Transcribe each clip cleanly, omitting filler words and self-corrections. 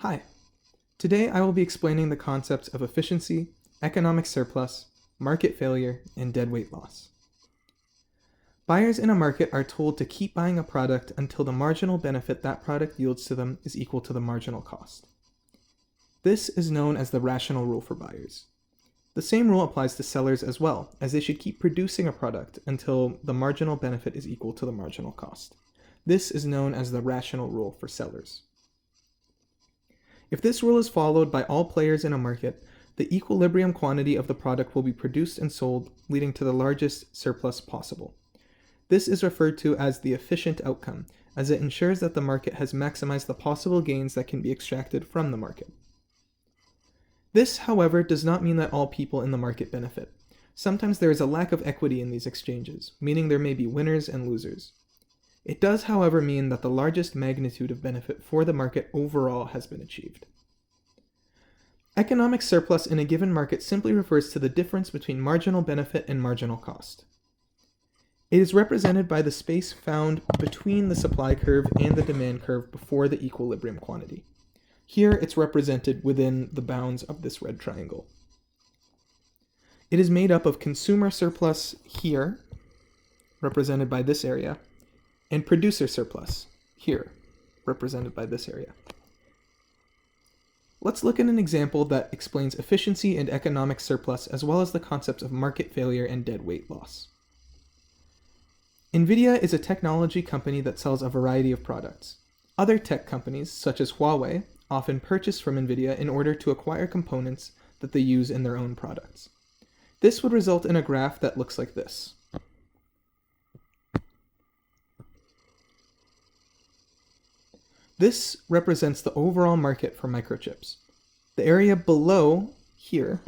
Hi. Today I will be explaining the concepts of efficiency, economic surplus, market failure, and deadweight loss. Buyers in a market are told to keep buying a product until the marginal benefit that product yields to them is equal to the marginal cost. This is known as the rational rule for buyers. The same rule applies to sellers as well, as they should keep producing a product until the marginal benefit is equal to the marginal cost. This is known as the rational rule for sellers. If this rule is followed by all players in a market, the equilibrium quantity of the product will be produced and sold, leading to the largest surplus possible. This is referred to as the efficient outcome, as it ensures that the market has maximized the possible gains that can be extracted from the market. This, however, does not mean that all people in the market benefit. Sometimes there is a lack of equity in these exchanges, meaning there may be winners and losers. It does, however, mean that the largest magnitude of benefit for the market overall has been achieved. Economic surplus in a given market simply refers to the difference between marginal benefit and marginal cost. It is represented by the space found between the supply curve and the demand curve before the equilibrium quantity. Here it's represented within the bounds of this red triangle. It is made up of consumer surplus here, represented by this area, and producer surplus here, represented by this area. Let's look at an example that explains efficiency and economic surplus as well as the concepts of market failure and deadweight loss. NVIDIA is a technology company that sells a variety of products. Other tech companies, such as Huawei, often purchase from NVIDIA in order to acquire components that they use in their own products. This would result in a graph that looks like this. This represents the overall market for microchips. The area below here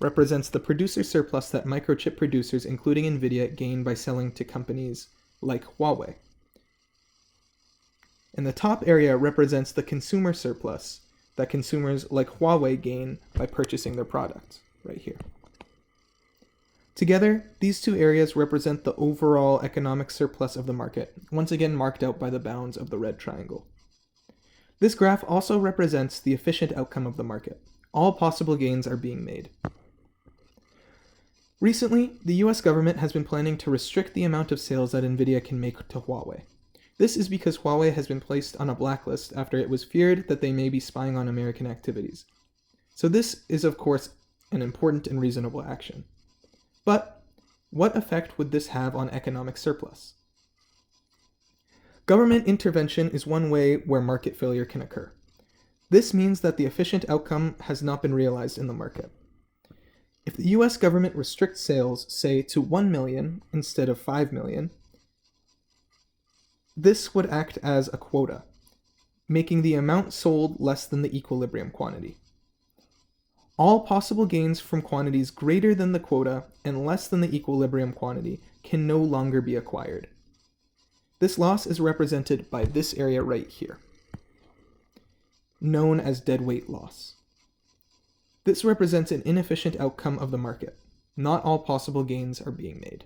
represents the producer surplus that microchip producers, including NVIDIA, gain by selling to companies like Huawei. And the top area represents the consumer surplus that consumers like Huawei gain by purchasing their products, right here. Together, these two areas represent the overall economic surplus of the market, once again marked out by the bounds of the red triangle. This graph also represents the efficient outcome of the market. All possible gains are being made. Recently, the US government has been planning to restrict the amount of sales that NVIDIA can make to Huawei. This is because Huawei has been placed on a blacklist after it was feared that they may be spying on American activities. So this is, of course, an important and reasonable action. But what effect would this have on economic surplus? Government intervention is one way where market failure can occur. This means that the efficient outcome has not been realized in the market. If the US government restricts sales, say, to 1 million instead of 5 million, this would act as a quota, making the amount sold less than the equilibrium quantity. All possible gains from quantities greater than the quota and less than the equilibrium quantity can no longer be acquired. This loss is represented by this area right here, known as deadweight loss. This represents an inefficient outcome of the market. Not all possible gains are being made.